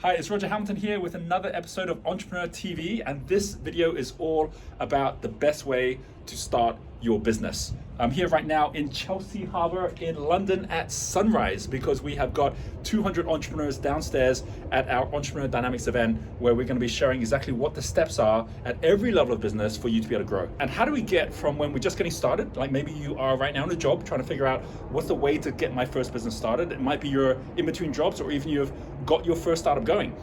Hi, it's Roger Hamilton here with another episode of Entrepreneur TV, and this video is all about the best way to start your business. I'm here right now in Chelsea Harbour in London at sunrise because we have got 200 entrepreneurs downstairs at our Entrepreneur Dynamics event where we're going to be sharing exactly what the steps are at every level of business for you to be able to grow. And how do we get from when we're just getting started, like maybe you are right now in a job trying to figure out what's the way to get my first business started. It might be you're in between jobs or even you've got your first startup going.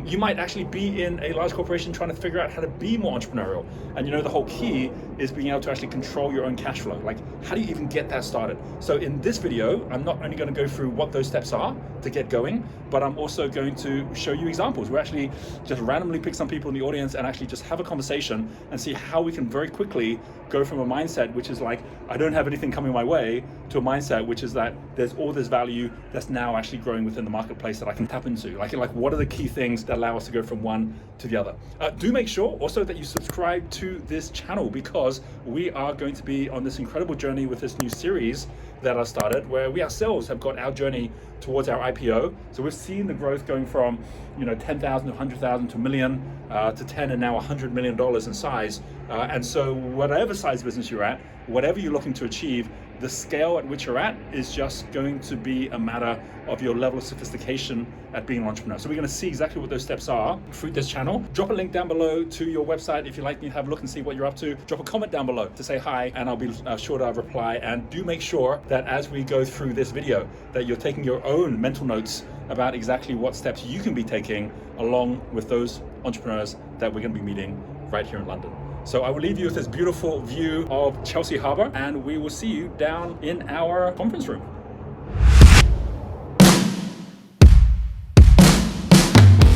You might actually be in a large corporation trying to figure out how to be more entrepreneurial. And the whole key is being able to actually control your own cash flow. Like, how do you even get that started? So in this video, I'm not only going to go through what those steps are to get going, but I'm also going to show you examples. We're actually just randomly pick some people in the audience and actually just have a conversation and see how we can very quickly go from a mindset which is like, I don't have anything coming my way, to a mindset which is that there's all this value that's now actually growing within the marketplace that I can tap into. Like what are the key things that allow us to go from one to the other? Do make sure also that you subscribe to this channel because we are going to be on this incredible journey with this new series that I started where we ourselves have got our journey towards our IPO. So we've seen the growth going from 10,000 to 100,000 to a million to 10 and now $100 million in size. And so whatever size business you're at, whatever you're looking to achieve, the scale at which you're at is just going to be a matter of your level of sophistication at being an entrepreneur. So we're going to see exactly what those steps are through this channel. Drop a link down below to your website if you'd like me to have a look and see what you're up to. Drop a comment down below to say hi and I'll be sure to reply. And do make sure that as we go through this video that you're taking your own mental notes about exactly what steps you can be taking along with those entrepreneurs that we're going to be meeting right here in London. So I will leave you with this beautiful view of Chelsea Harbour and we will see you down in our conference room.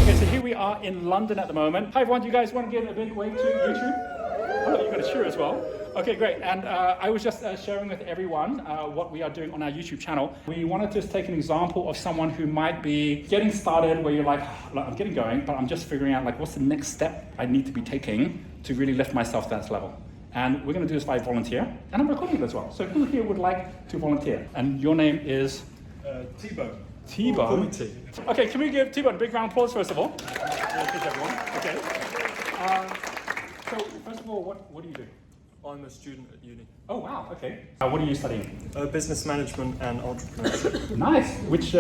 Okay, so here we are in London at the moment. Hi everyone, do you guys want to give a big wave to YouTube? Oh, you got a cheer as well. Okay, great. And I was just sharing with everyone what we are doing on our YouTube channel. We wanted to just take an example of someone who might be getting started where you're like, I'm getting going, but I'm just figuring out like what's the next step I need to be taking to really lift myself to that level. And we're going to do this by volunteer, and I'm recording it as well. So who here would like to volunteer? And your name is? T-Bone. T-Bone? Okay, can we give T-Bone a big round of applause first of all? Thank everyone. Okay. So first of all, what do you do? I'm a student at uni. Oh wow, okay. What are you studying? Business management and entrepreneurship. Nice. Which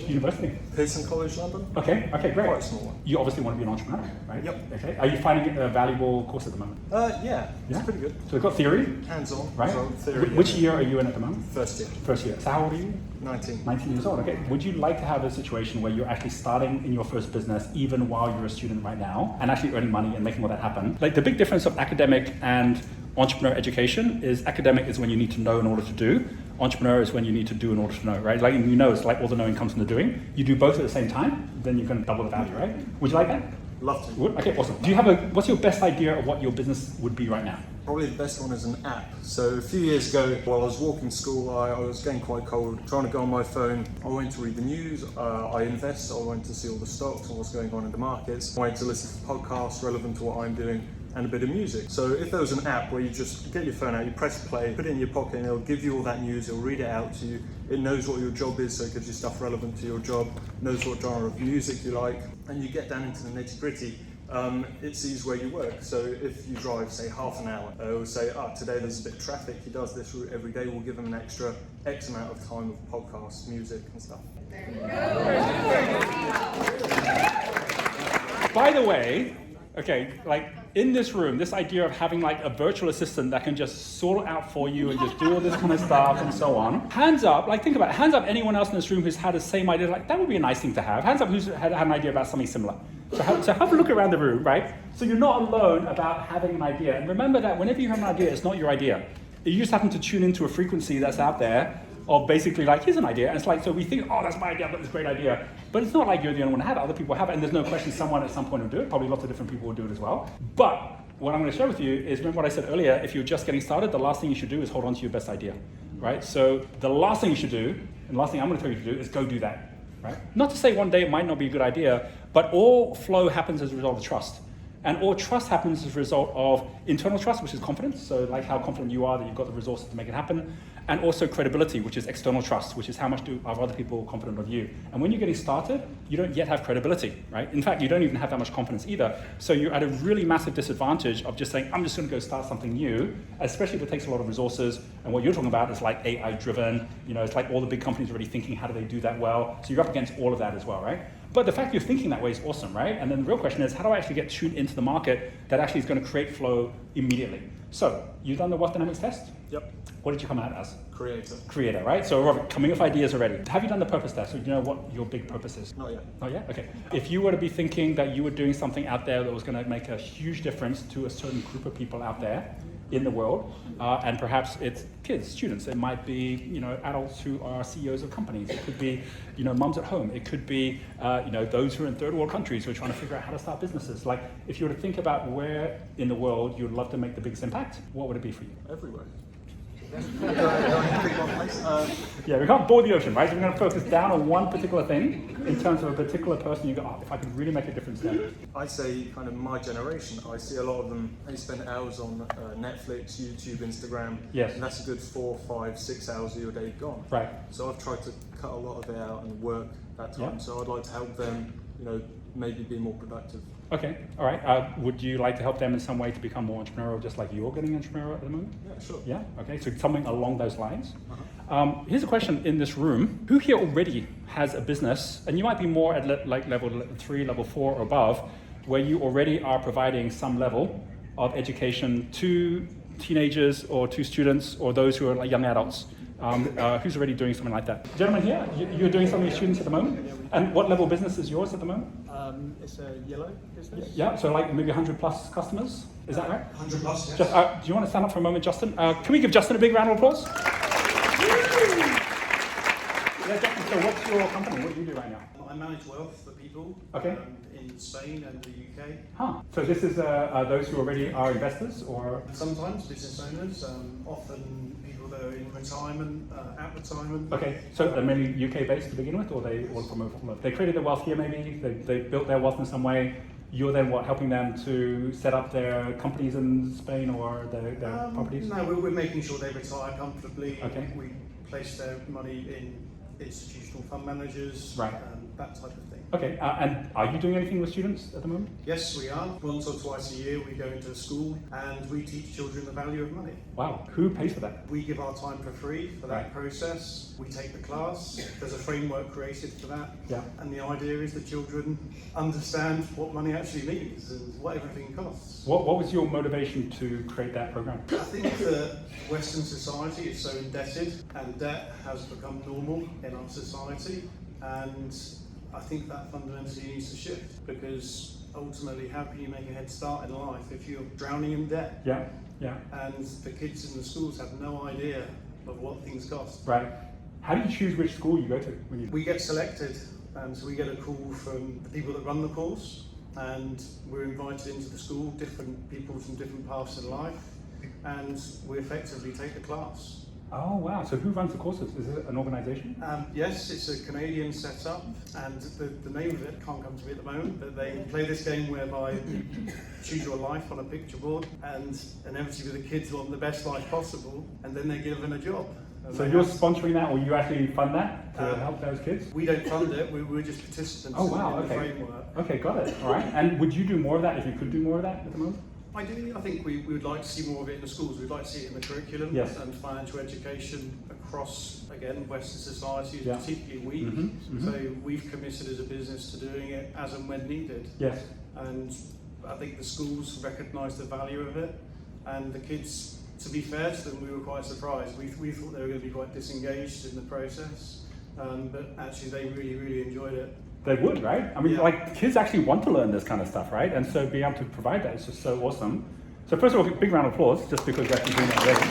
university? Pearson College, London. Okay, great. Quite a small one. You obviously want to be an entrepreneur, right? Yep. Okay. Are you finding it a valuable course at the moment? Yeah, it's pretty good. So we've got theory? Hands-on. Right. So theory, Which year are you in at the moment? First year. First year. So how old are you? 19. 19 years old, okay. Would you like to have a situation where you're actually starting in your first business even while you're a student right now and actually earning money and making all that happen? Like the big difference of academic and entrepreneur education is academic is when you need to know in order to do. Entrepreneur is when you need to do in order to know, right? Like it's like all the knowing comes from the doing. You do both at the same time, then you can double the value, right? Would you like that? Love to. Would? Okay, awesome. Do you have what's your best idea of what your business would be right now? Probably the best one is an app. So a few years ago, while I was walking to school, I was getting quite cold, trying to go on my phone. I went to read the news, I invest, I went to see all the stocks and what's going on in the markets. I went to listen to podcasts relevant to what I'm doing and a bit of music. So if there was an app where you just get your phone out, you press play, put it in your pocket and it'll give you all that news, it'll read it out to you. It knows what your job is, so it gives you stuff relevant to your job, knows what genre of music you like, and you get down into the nitty gritty. It sees where you work. So if you drive, say, half an hour, it will say, today there's a bit of traffic, he does this route every day, we'll give him an extra X amount of time of podcasts, music and stuff. By the way, okay, like in this room, this idea of having like a virtual assistant that can just sort it out for you and just do all this kind of stuff and so on. Hands up, like think about it, hands up anyone else in this room who's had the same idea, like that would be a nice thing to have. Hands up who's had an idea about something similar. So have a look around the room, right? So you're not alone about having an idea. And remember that whenever you have an idea, it's not your idea. You just happen to tune into a frequency that's out there of basically like, here's an idea. And it's like, so we think, oh, that's my idea, I've got this great idea. But it's not like you're the only one to have it. Other people have it. And there's no question someone at some point will do it. Probably lots of different people will do it as well. But what I'm going to share with you is, remember what I said earlier, if you're just getting started, the last thing you should do is hold on to your best idea, right? So the last thing you should do, and the last thing I'm going to tell you to do is go do that, right? Not to say one day it might not be a good idea, but all flow happens as a result of trust. And all trust happens as a result of internal trust, which is confidence. So like how confident you are that you've got the resources to make it happen. and also credibility, which is external trust, which is how much are other people confident of you. And when you're getting started, you don't yet have credibility, right? In fact, you don't even have that much confidence either. So you're at a really massive disadvantage of just saying, I'm just going to go start something new, especially if it takes a lot of resources. And what you're talking about is like AI driven, it's like all the big companies already thinking, how do they do that well? So you're up against all of that as well, right? But the fact you're thinking that way is awesome, right? And then the real question is, how do I actually get tuned into the market that actually is going to create flow immediately? So you've done the Wealth Dynamics test? Yep. What did you come out as? Creator, right? So Robert, coming with ideas already. Have you done the purpose test? So do you know what your big purpose is? Not yet. Not yet? Okay. If you were to be thinking that you were doing something out there that was going to make a huge difference to a certain group of people out there in the world, and perhaps it's kids, students, it might be adults who are CEOs of companies, it could be mums at home, it could be those who are in third world countries who are trying to figure out how to start businesses. Like, if you were to think about where in the world you'd love to make the biggest impact, what would it be for you? Everywhere. Yeah, we can't boil the ocean, right? So we're going to focus down on one particular thing in terms of a particular person. You go, if I could really make a difference there. I say kind of my generation, I see a lot of them, they spend hours on Netflix, YouTube, Instagram. Yes. And that's a good 4, 5, 6 hours of your day gone. Right. So I've tried to cut a lot of it out and work that time. Yeah. So I'd like to help them, maybe be more productive. Okay, all right. Would you like to help them in some way to become more entrepreneurial, just like you're getting entrepreneurial at the moment? Yeah, sure. Yeah, okay, so something along those lines. Here's a question in this room. Who here already has a business, and you might be more at level 3, level 4 or above, where you already are providing some level of education to teenagers or to students or those who are like young adults? Who's already doing something like that? Gentlemen here, you're doing something with students at the moment? And what level business is yours at the moment? It's a yellow business. Yeah, so like maybe 100 plus customers, is that right? 100 plus, yes. Just, do you want to stand up for a moment, Justin? Can we give Justin a big round of applause? Yeah, Justin, so what's your company? What do you do right now? I manage wealth for people in Spain and the UK. Huh. So this is those who already are investors, or? Sometimes business owners, often people that are in retirement, at retirement. Okay, so they're mainly UK based to begin with, or they all from they created their wealth here maybe, they built their wealth in some way. You're then helping them to set up their companies in Spain or their properties? No, we're making sure they retire comfortably. Okay. We place their money in institutional fund managers, right. That type of thing. Okay, and are you doing anything with students at the moment? Yes, we are. Once or twice a year we go into a school and we teach children the value of money. Wow, who pays for that? We give our time for free for that process. We take the class. There's a framework created for that. Yeah. And the idea is the children understand what money actually means and what everything costs. What was your motivation to create that program? I think that Western society is so indebted and debt has become normal in our society, and I think that fundamentally needs to shift, because ultimately how can you make a head start in life if you're drowning in debt? Yeah, yeah. And the kids in the schools have no idea of what things cost. Right. How do you choose which school you go to? We get selected, and so we get a call from the people that run the course, and we're invited into the school, different people from different paths in life, and we effectively take the class. Oh wow, so who runs the courses? Is it an organisation? Yes, it's a Canadian setup, and the name of it can't come to me at the moment, but they play this game whereby you choose your life on a picture board, and inevitably the kids want the best life possible, and then they're given a job. So you're sponsoring that, or you actually fund that to help those kids? We don't fund it, we're just participants in the framework. Okay, got it, all right. And would you do more of that if you could do more of that at the moment? I do. I think we would like to see more of it in the schools. We'd like to see it in the curriculum, and financial education across, again, Western society is particularly weak. So we've committed as a business to doing it as and when needed. Yes. And I think the schools recognise the value of it, and the kids, to be fair to them, we were quite surprised. We thought they were going to be quite disengaged in the process, but actually they really, really enjoyed it. They would, right? I mean, like, kids actually want to learn this kind of stuff, right? And so being able to provide that is just so awesome. So first of all, big round of applause, just because we're actually doing that already.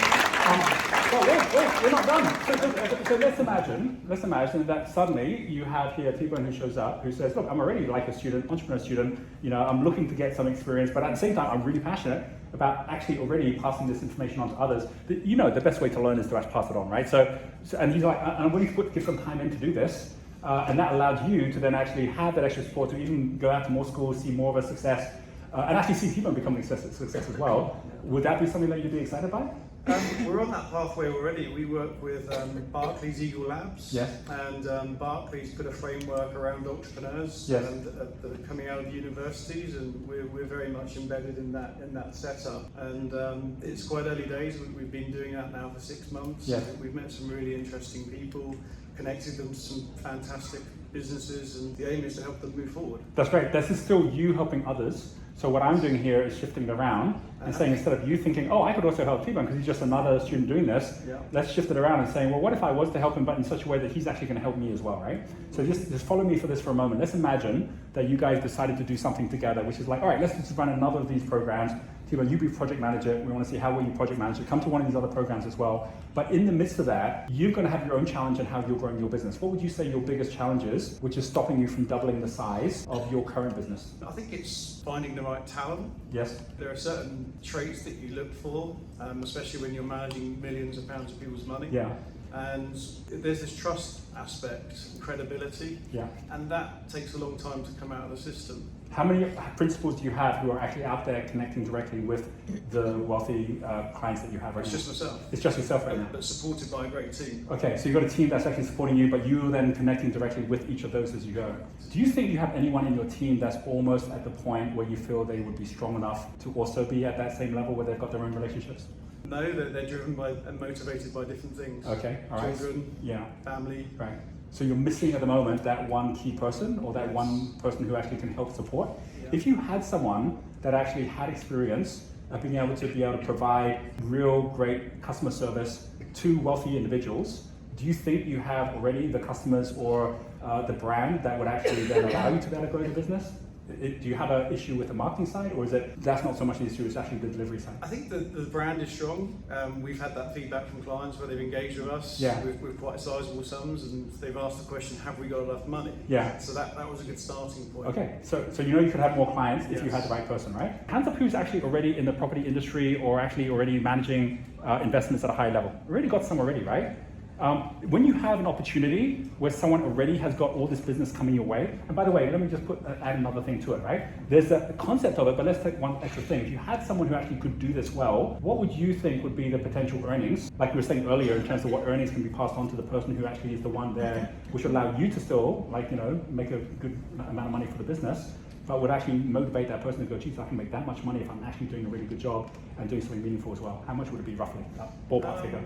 Well, we're not done. So let's imagine that suddenly you have here T-Bone who shows up, who says, look, I'm already like a student, entrepreneur student, I'm looking to get some experience, but at the same time, I'm really passionate about actually already passing this information on to others. The best way to learn is to actually pass it on, right? So and he's like, I'm willing to give some time in to do this. And that allowed you to then actually have that extra support to even go out to more schools, see more of a success, and actually see T-Bone becoming a success as well. Would that be something that you'd be excited by? We're on that pathway already. We work with Barclays Eagle Labs, Yes. and Barclays put a framework around entrepreneurs Yes. and that are coming out of universities, and we're very much embedded in that setup. And it's quite early days. We've been doing that now for 6 months. Yes. We've met some really interesting people, connected them to some fantastic businesses, and the aim is to help them move forward. That's great. This is still you helping others. So what I'm doing here is shifting it around and saying, instead of you thinking, oh, I could also help T-Bone because he's just another student doing this, Yeah. let's shift it around and saying, well, what if I was to help him, but in such a way that he's actually going to help me as well, right? So just follow me for this for a moment. Let's imagine that you guys decided to do something together, which is like, all right, let's just run another of these programs. T-Bone, you be project manager. We want to see how well you project manage it. Come to one of these other programs as well. But in the midst of that, you're going to have your own challenge in how you're growing your business. What would you say your biggest challenge is, which is stopping you from doubling the size of your current business? I think it's finding the right talent. Yes. There are certain traits that you look for, especially when you're managing millions of pounds of people's money. Yeah. And there's this trust aspect, credibility, Yeah. and that takes a long time to come out of the system. How many principals do you have who are actually out there connecting directly with the wealthy clients that you have right It's now? just myself, It's just yourself right now. but supported by a great team. Okay, so you've got a team that's actually supporting you, but you're then connecting directly with each of those as you go. Do you think you have anyone in your team that's almost at the point where you feel they would be strong enough to also be at that same level where they've got their own relationships? No, they're driven by and motivated by different things. Okay, all right. Children, Yeah, family. right. So you're missing at the moment that one key person or that one person who actually can help support. Yeah. If you had someone that actually had experience of being able to provide real great customer service to wealthy individuals, do you think you have already the customers or the brand that would actually then allow you to be able to grow the business? Do you have an issue with the marketing side, or is it that's not so much the issue, it's actually the delivery side? I think the brand is strong. We've had that feedback from clients where they've engaged with us Yeah. with quite sizable sums, and they've asked the question, have we got enough money? Yeah. So that was a good starting point. Okay, so you could have more clients if you Yes. had the right person, right? Hands up who's actually already in the property industry or actually already managing investments at a high level. Already got some already, right? When you have an opportunity where someone already has got all this business coming your way, and by the way, let me just add another thing to it, right? There's a concept of it, but let's take one extra thing. If you had someone who actually could do this well, what would you think would be the potential earnings? Like we were saying earlier, in terms of what earnings can be passed on to the person who actually is the one there, which would allow you to still, make a good amount of money for the business, but would actually motivate that person to go, geez, I can make that much money if I'm actually doing a really good job and doing something meaningful as well. How much would it be roughly? Ballpark figure.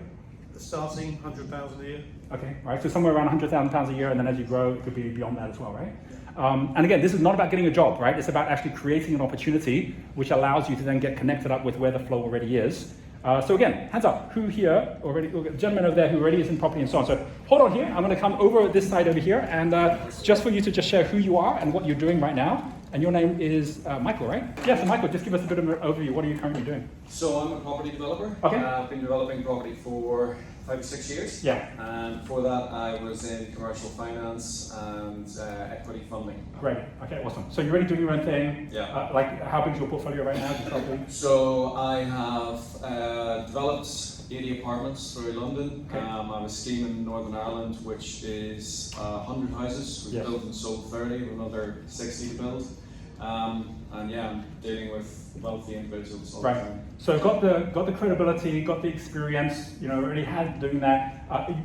Starting 100,000 a year. Okay, right. So somewhere around £100,000 a year, and then as you grow, it could be beyond that as well, right? And again, this is not about getting a job, right? It's about actually creating an opportunity which allows you to then get connected up with where the flow already is. So again, hands up. Who here already? The gentleman over there who already is in property and so on. So hold on here. I'm going to come over this side over here, and just for you to just share who you are and what you're doing right now. And your name is Michael, right? Yeah, so Michael, just give us a bit of an overview. What are you currently doing? So I'm a property developer. Okay. I've been developing property for 5 or 6 years. Yeah. And before that I was in commercial finance and equity funding. Great. Okay, awesome. So you're already doing your own thing. Yeah. How big is your portfolio right now? Just roughly? So I have developed 80 apartments through London. Okay. I have a scheme in Northern Ireland which is 100 houses. We've Yes. built and sold 30 with another 60 to build. And yeah, I'm dealing with wealthy individuals all the Right. time. So got the credibility, got the experience. Already had doing that.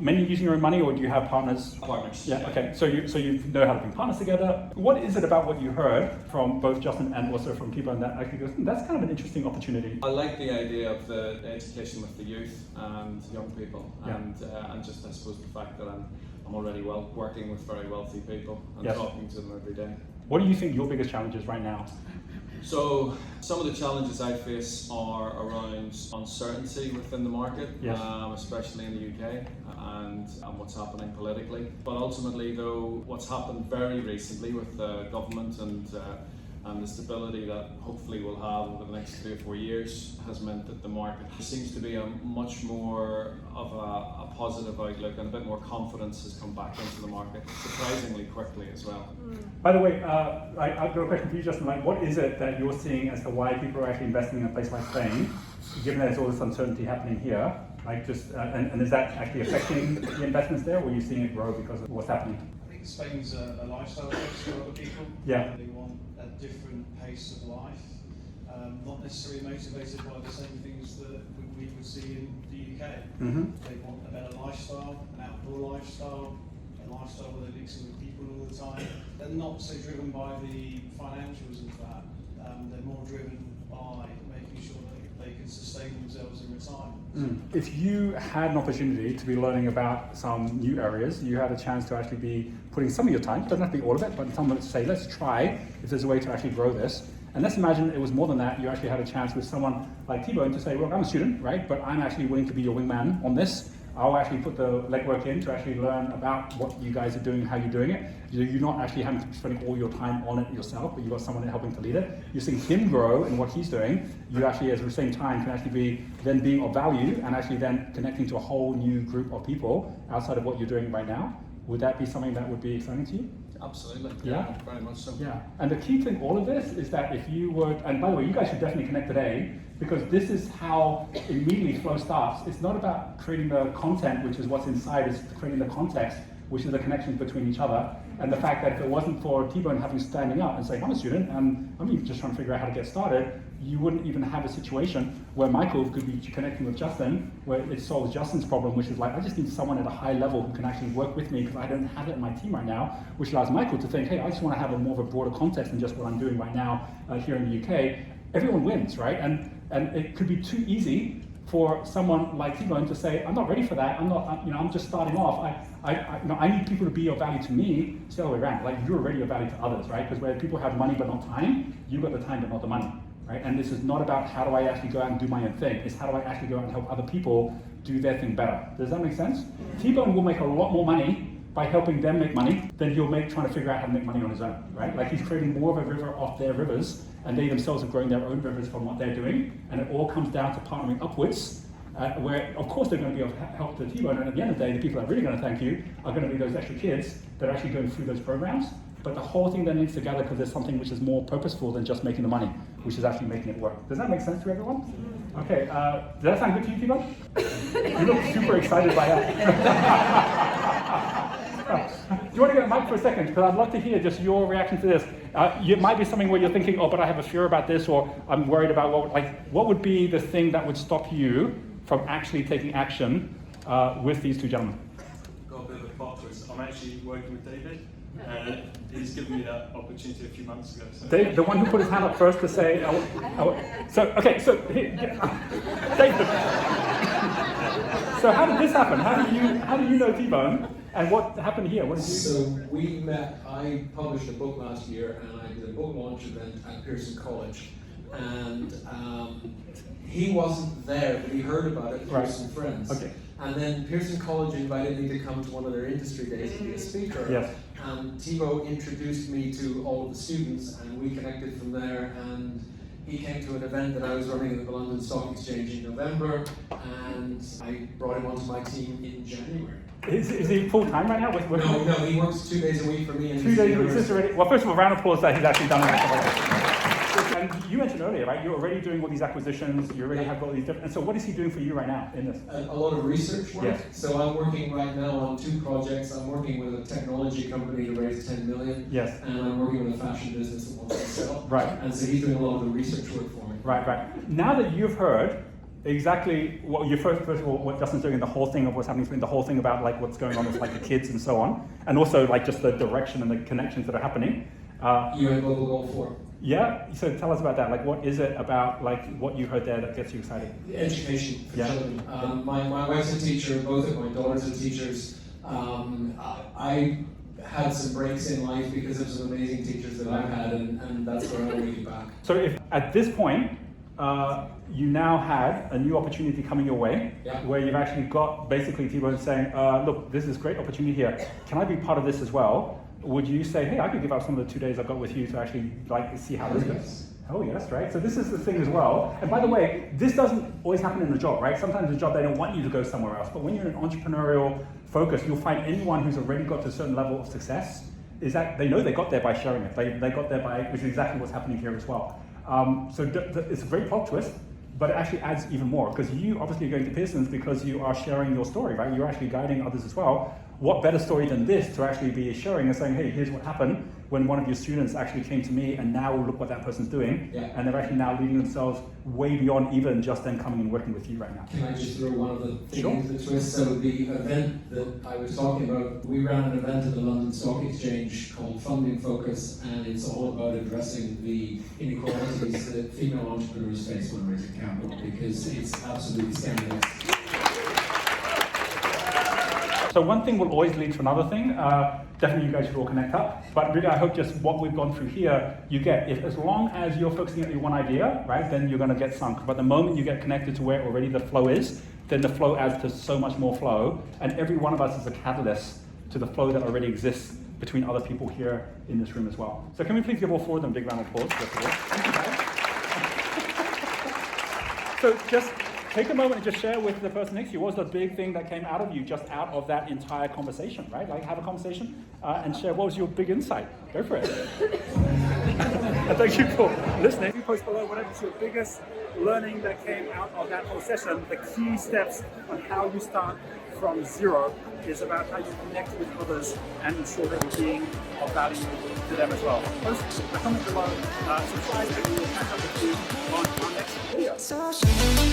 Mainly using your own money, or do you have partners? Partners. Yeah. Okay. So you know how to bring partners together. What is it about what you heard from both Justin and also from people that actually goes, that's kind of an interesting opportunity? I like the idea of the education with the youth and young people, Yeah. and just I suppose the fact that I'm already working with very wealthy people and Yes. talking to them every day. What do you think your biggest challenge is right now? So some of the challenges I face are around uncertainty within the market, Yes. Especially in the UK, and what's happening politically. But ultimately, though, what's happened very recently with the government and the stability that hopefully we'll have over the next 3 or 4 years has meant that the market seems to be a much more of a positive outlook, and a bit more confidence has come back into the market, surprisingly quickly as well. By the way, I've got a question for you, Justin. What is it that you're seeing as to why people are actually investing in a place like Spain, given that there's all this uncertainty happening here? And is that actually affecting the investments there, or are you seeing it grow because of what's happening? I think Spain's a lifestyle choice for other people. Yeah. They want a different pace of life. not necessarily motivated by the same things that we would see in the UK. They want a better lifestyle, an outdoor lifestyle, a lifestyle where they're mixing with people all the time. They're not so driven by the financials of that. They're more driven by making sure that they can sustain themselves in retirement. If you had an opportunity to be learning about some new areas, you had a chance to actually be putting some of your time, doesn't have to be all of it, but some of it to say, let's try if there's a way to actually grow this. And let's imagine it was more than that. You actually had a chance with someone like T-Bone to say, well, I'm a student, right? But I'm actually willing to be your wingman on this. I'll actually put the legwork in to actually learn about what you guys are doing, how you're doing it. You're not actually having to be spending all your time on it yourself, but you've got someone helping to lead it. You're seeing him grow in what he's doing. You actually, at the same time, can actually be then being of value and actually then connecting to a whole new group of people outside of what you're doing right now. Would that be something that would be exciting to you? Absolutely. Yeah. Very much so. Yeah. And the key to all of this is that if you would, and by the way, you guys should definitely connect today, because this is how immediately flow starts. It's not about creating the content, which is what's inside, it's creating the context, which is the connections between each other. And the fact that if it wasn't for T-Bone having standing up and saying, I'm a student and I'm even just trying to figure out how to get started, you wouldn't even have a situation where Michael could be connecting with Justin, where it solves Justin's problem, which is like, I just need someone at a high level who can actually work with me because I don't have it in my team right now, which allows Michael to think, hey, I just want to have a more of a broader context than just what I'm doing right now here in the UK. Everyone wins, right? And it could be too easy for someone like T-Bone to say, I'm not ready for that. I'm just starting off. I need people to be of value to me. It's the other way around. Like you're already of value to others, right? Because where people have money but not time, you've got the time but not the money, right? And this is not about how do I actually go out and do my own thing. It's how do I actually go out and help other people do their thing better. Does that make sense? T-Bone will make a lot more money by helping them make money than he'll make trying to figure out how to make money on his own, right? Like he's creating more of a river off their rivers, and they themselves are growing their own rivers from what they're doing, and it all comes down to partnering upwards, where of course they're going to be of help to T-Bone, and at the end of the day, the people that are really going to thank you are going to be those extra kids that are actually going through those programs. But the whole thing then links together because there's something which is more purposeful than just making the money, which is actually making it work. Does that make sense to everyone? Okay, does that sound good to you, T-Bone? You look super excited by that. Do you want to get a mic for a second? Because I'd love to hear just your reaction to this. It might be something where you're thinking, oh, but I have a fear about this, or I'm worried about what would be the thing that would stop you from actually taking action with these two gentlemen? Got a bit of a plot twist. I'm actually working with David. He's given me that opportunity a few months ago. So. Dave, the one who put his hand up first to say, David. So how did this happen? How do you know T-Bone? And what happened here? What did you? So we met. I published a book last year, and I did a book launch event at Pearson College, and he wasn't there, but he heard about it through some friends. Okay. And then Pearson College invited me to come to one of their industry days to be a speaker. Yes. And Thibaut introduced me to all of the students, and we connected from there. And he came to an event that I was running at the London Stock Exchange in November, and I brought him onto my team in January. Is he full time right now? No, he works 2 days a week for me. And 2 days a week. Already, well, first of all, round of applause that he's actually done it. And you mentioned earlier, right? You're already doing all these acquisitions. You already have all these different. And so, what is he doing for you right now in this? A lot of research work. Yes. So I'm working right now on 2 projects. I'm working with a technology company to raise 10 million. Yes. And I'm working with a fashion business that wants to sell. Right. And so he's doing a lot of the research work for me. Right. Now that you've heard exactly what you first of all what Justin's doing and the whole thing of what's happening, the whole thing about like what's going on with like the kids and so on, and also like just the direction and the connections that are happening. You had Global Goal 4. Yeah. So tell us about that. Like, what is it about like what you heard there that gets you excited? Education for children. My wife's a teacher. Both of my daughters are teachers. I had some breaks in life because of some amazing teachers that I've had, and that's where I want to give back. So if at this point you now had a new opportunity coming your way, where you've actually got basically T-Bone saying, look, this is a great opportunity here. Can I be part of this as well? Would you say, hey, I could give up some of the 2 days I've got with you to actually like see how this goes? Oh yes, right? So this is the thing as well. And by the way, this doesn't always happen in a job, right? Sometimes in a job, they don't want you to go somewhere else. But when you're in an entrepreneurial focus, you'll find anyone who's already got to a certain level of success is that they know they got there by sharing it. They got there by, which is exactly what's happening here as well. So it's a very plot twist, but it actually adds even more because you obviously are going to Pearson's because you are sharing your story, right? You're actually guiding others as well. What better story than this to actually be sharing and saying, hey, here's what happened. when one of your students actually came to me and now look what that person's doing, Yeah. and they're actually now leading themselves way beyond even just them coming and working with you right now. Can I just throw one of the things Sure. into the twist? So the event that I was talking about, we ran an event at the London Stock Exchange called Funding Focus, and it's all about addressing the inequalities that female entrepreneurs face when raising capital, because it's absolutely scandalous. So one thing will always lead to another thing. Definitely you guys should all connect up. But really I hope just what we've gone through here, you get, if as long as you're focusing on your one idea, right, then you're gonna get sunk. But the moment you get connected to where already the flow is, then the flow adds to so much more flow. And every one of us is a catalyst to the flow that already exists between other people here in this room as well. So can we please give all four of them a big round of applause? First of all. Thank you guys. So just take a moment and just share with the person next to you, what was the big thing that came out of you just out of that entire conversation, right? Like have a conversation and share what was your big insight. Go for it. And thank you for listening. You post below whatever's your biggest learning that came out of that whole session. The key steps on how you start from zero is about how you connect with others and ensure that you're being of value to them as well. Post a comment below, subscribe, and we will catch up with you on our next video.